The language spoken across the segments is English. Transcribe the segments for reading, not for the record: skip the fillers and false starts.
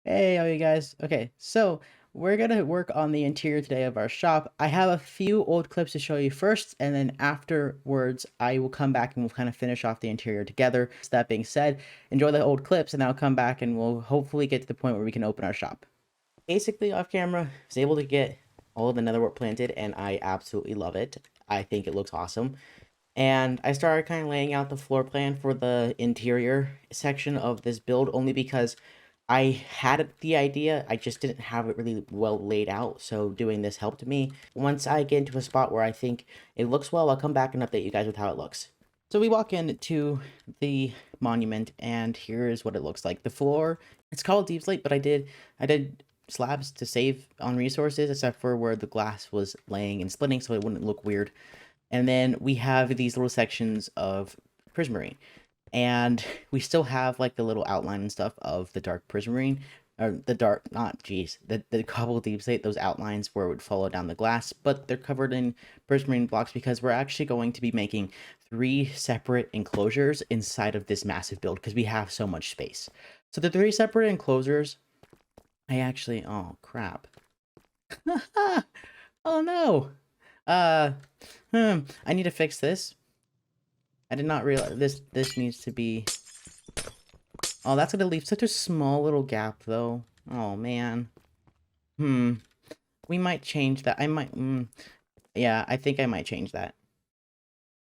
Hey, how are you guys? Okay, so we're gonna work on the interior today of our shop. I have a few old clips to show you first, and then afterwards, I will come back and we'll kind of finish off the interior together. So that being said, enjoy the old clips, and I'll come back and we'll hopefully get to the point where we can open our shop. Basically, off camera, I was able to get all of the netherwort planted, and I absolutely love it. I think it looks awesome. And I started kind of laying out the floor plan for the interior section of this build only because I had the idea, I just didn't have it really well laid out, so doing this helped me. Once I get into a spot where I think it looks well, I'll come back and update you guys with how it looks. So we walk into the monument, and here's what it looks like. The floor, it's called deep slate, but I did slabs to save on resources, except for where the glass was laying and splitting, so it wouldn't look weird. And then we have these little sections of prismarine. And we still have like the little outline and stuff of the dark prismarine, or the dark, not, geez, the cobble deep slate, those outlines where it would follow down the glass, but they're covered in prismarine blocks because we're actually going to be making 3 separate enclosures inside of this massive build because we have so much space. So the 3 separate enclosures, I actually, oh crap. Oh no. Uh, I need to fix this. I did not realize this needs to be. Oh, that's gonna leave such a small little gap though. Oh man. Hmm. We might change that. I might yeah, I think I might change that.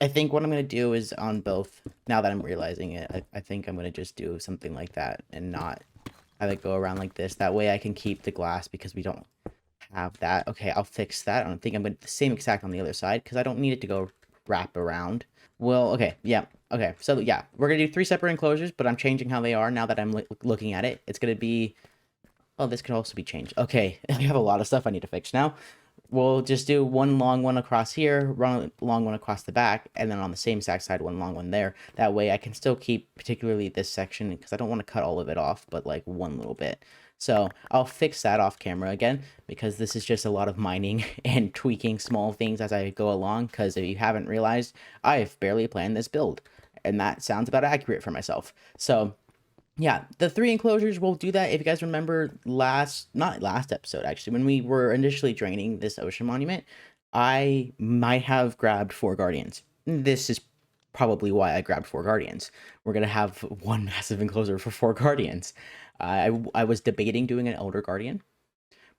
I think what I'm gonna do is on both, now that I'm realizing it, I think I'm gonna just do something like that and not have it go around like this. That way I can keep the glass because we don't have that. Okay, I'll fix that. I don't think I'm gonna do the same exact on the other side because I don't need it to go wrap around. Well, okay, yeah, okay. So yeah, we're gonna do 3 separate enclosures, but I'm changing how they are now that I'm looking at it. It's gonna be, oh, this could also be changed. Okay, I have a lot of stuff I need to fix now. We'll just do one long one across here, one long one across the back, and then on the same exact side, one long one there. That way I can still keep particularly this section because I don't want to cut all of it off, but like one little bit. So I'll fix that off camera again because this is just a lot of mining and tweaking small things as I go along. Because if you haven't realized, I've barely planned this build, and that sounds about accurate for myself. So yeah, the 3 enclosures will do that. If you guys remember not last episode actually, when we were initially draining this ocean monument, I might have grabbed 4 guardians. This is probably why I grabbed 4 guardians. We're gonna have one massive enclosure for 4 guardians. I was debating doing an elder guardian,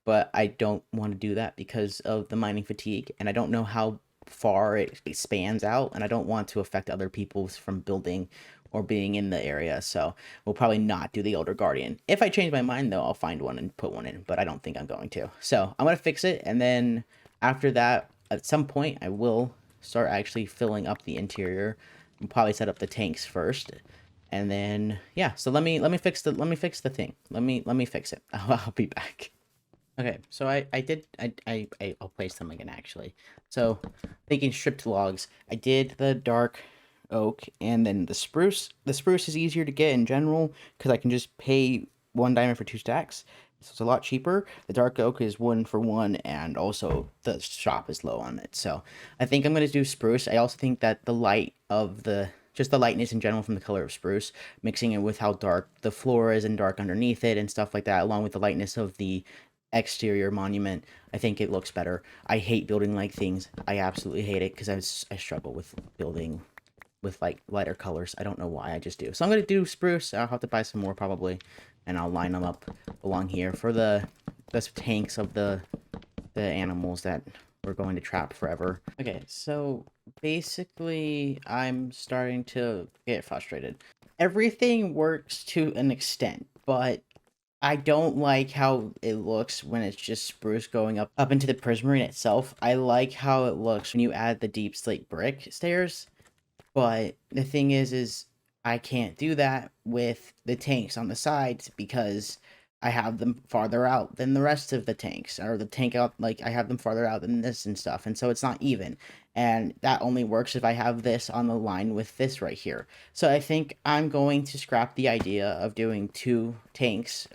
but I don't want to do that because of the mining fatigue, and I don't know how far it expands out, and I don't want to affect other people from building or being in the area. So we'll probably not do the Elder Guardian. If I change my mind, though, I'll find one and put one in, but I don't think I'm going to. So I'm going to fix it, and then after that, at some point, I will start actually filling up the interior. We'll probably set up the tanks first, and then yeah. So let me fix the thing. Let me fix it. I'll be back. Okay, so I'll place them again actually. So thinking stripped logs, I did the dark oak and then the spruce. The spruce is easier to get in general because I can just pay 1 diamond for 2 stacks. So it's a lot cheaper. The dark oak is 1 for 1, and also the shop is low on it. So I think I'm gonna do spruce. I also think that the light of the just the lightness in general from the color of spruce, mixing it with how dark the floor is and dark underneath it and stuff like that, along with the lightness of the exterior monument, I think it looks better. I hate building like things. I absolutely hate it because I struggle with building with like lighter colors. I don't know why, I just do. So I'm gonna do spruce. I'll have to buy some more probably, and I'll line them up along here for the tanks of the animals that we're going to trap forever. Okay, so basically I'm starting to get frustrated. Everything works to an extent, but I don't like how it looks when it's just spruce going up into the prismarine itself. I like how it looks when you add the deep slate brick stairs, but the thing is I can't do that with the tanks on the sides because I have them farther out than the rest of the tanks, or the tank out, like I have them farther out than this and stuff, and so it's not even. And that only works if I have this on the line with this right here. So I think I'm going to scrap the idea of doing 2 tanks,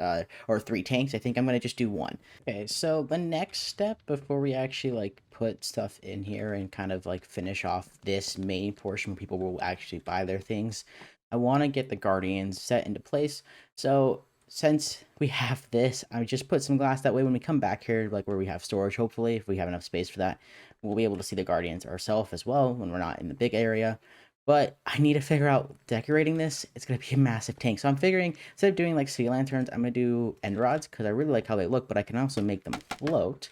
or 3 tanks. I think I'm going to just do one. Okay, so the next step before we actually like put stuff in here and kind of like finish off this main portion where people will actually buy their things, I want to get the guardians set into place. So since we have this, I just put some glass that way when we come back here, like where we have storage, hopefully, if we have enough space for that, we'll be able to see the guardians ourselves as well when we're not in the big area. But I need to figure out decorating this. It's going to be a massive tank. So I'm figuring instead of doing like sea lanterns, I'm going to do end rods because I really like how they look, but I can also make them float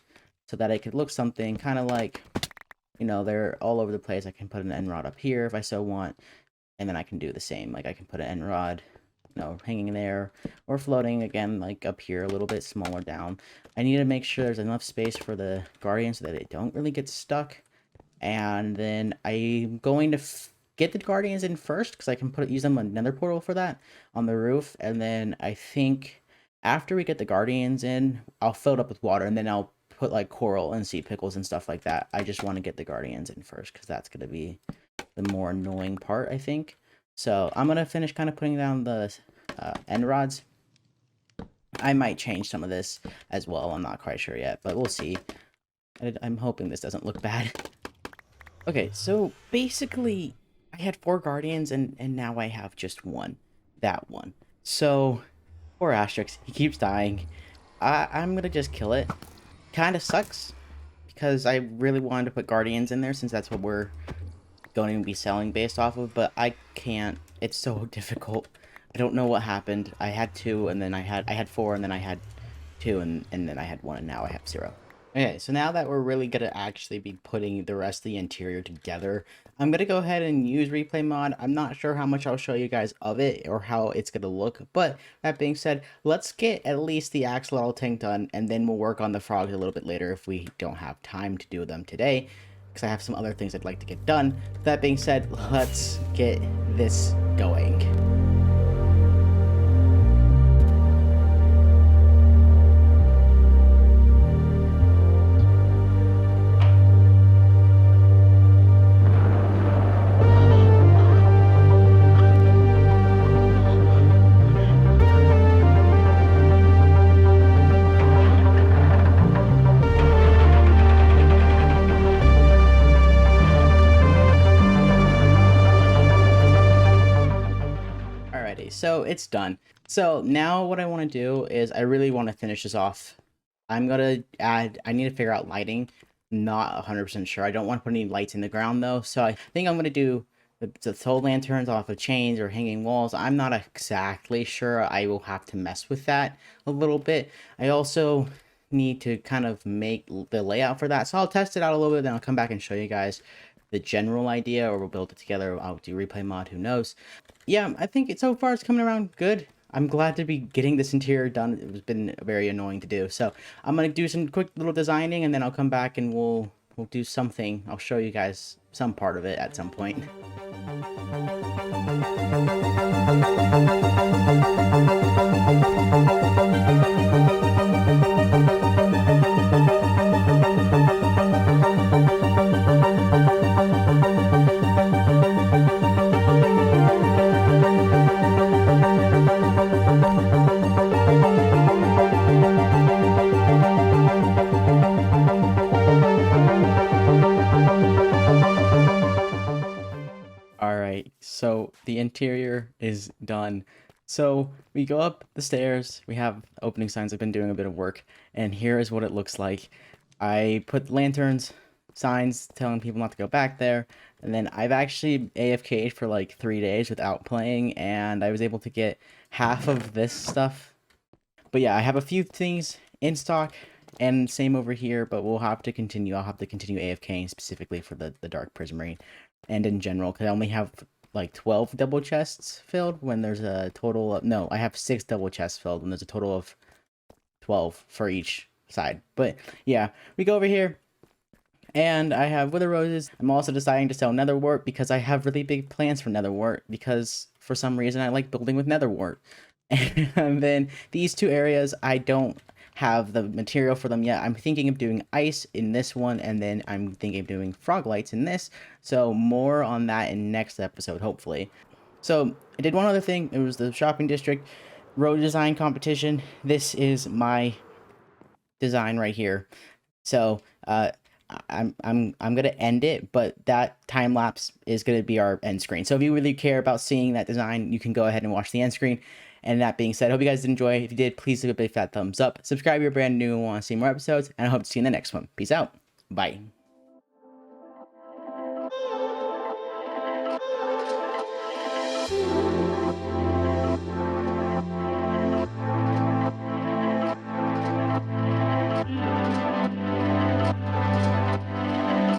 so that it could look something kind of like, you know, they're all over the place. I can put an end rod up here if I so want, and then I can do the same. Like I can put an end rod, you know, hanging there or floating again, like up here a little bit smaller down. I need to make sure there's enough space for the guardians so that they don't really get stuck. And then I'm going to get the guardians in first because I can use them another portal for that on the roof. And then I think after we get the guardians in, I'll fill it up with water and then I'll put like coral and sea pickles and stuff like that. I just want to get the guardians in first because that's going to be the more annoying part, I think. So I'm going to finish kind of putting down the end rods. I might change some of this as well. I'm not quite sure yet, but we'll see. I'm hoping this doesn't look bad. Okay, so basically I had 4 guardians and now I have just one. That one. So poor Asterix, he keeps dying. I'm gonna just kill it. Kinda sucks because I really wanted to put guardians in there since that's what we're going to be selling based off of, but I can't. It's so difficult. I don't know what happened. I had 2 and then I had 4 and then I had 2 and then I had 1 and now I have 0. Okay, so now that we're really going to actually be putting the rest of the interior together, I'm going to go ahead and use replay mod. I'm not sure how much I'll show you guys of it or how it's going to look, but that being said, let's get at least the axolotl tank done, and then we'll work on the frogs a little bit later if we don't have time to do them today, because I have some other things I'd like to get done. That being said, let's get this going. Alrighty, so it's done. So now what I want to do is I really want to finish this off. I need to figure out lighting. Not 100% sure. I don't want to put any lights in the ground though. So I think I'm going to do the tow lanterns off of chains or hanging walls. I'm not exactly sure. I will have to mess with that a little bit. I also need to kind of make the layout for that. So I'll test it out a little bit, then I'll come back and show you guys the general idea, or we'll build it together. I'll do replay mod, who knows. Yeah, I think so far it's coming around good. I'm glad to be getting this interior done. It's been very annoying to do. So I'm going to do some quick little designing, and then I'll come back and we'll do something. I'll show you guys some part of it at some point. Alright, so the interior is done. So we go up the stairs, we have opening signs. I've been doing a bit of work, and here is what it looks like. I put lanterns, signs telling people not to go back there, and then I've actually AFK'd for like 3 days without playing, and I was able to get half of this stuff. But yeah, I have a few things in stock, and same over here, but we'll have to continue. I'll have to continue AFKing specifically for the Dark Prismarine. And in general, because I only have like 12 double chests filled when there's a total of, no, I have 6 double chests filled when there's a total of 12 for each side. But yeah, we go over here and I have wither roses. I'm also deciding to sell nether wart because I have really big plans for nether wart because for some reason I like building with nether wart. And then these 2 areas, I don't have the material for them yet. I'm thinking of doing ice in this one, and then I'm thinking of doing frog lights in this. So more on that in next episode, hopefully. So I did one other thing. It was the shopping district road design competition. This is my design right here. So I'm gonna end it, but that time lapse is gonna be our end screen. So if you really care about seeing that design, you can go ahead and watch the end screen. And that being said, I hope you guys did enjoy. If you did, please leave a big fat thumbs up. Subscribe if you're brand new and want to see more episodes. And I hope to see you in the next one. Peace out. Bye.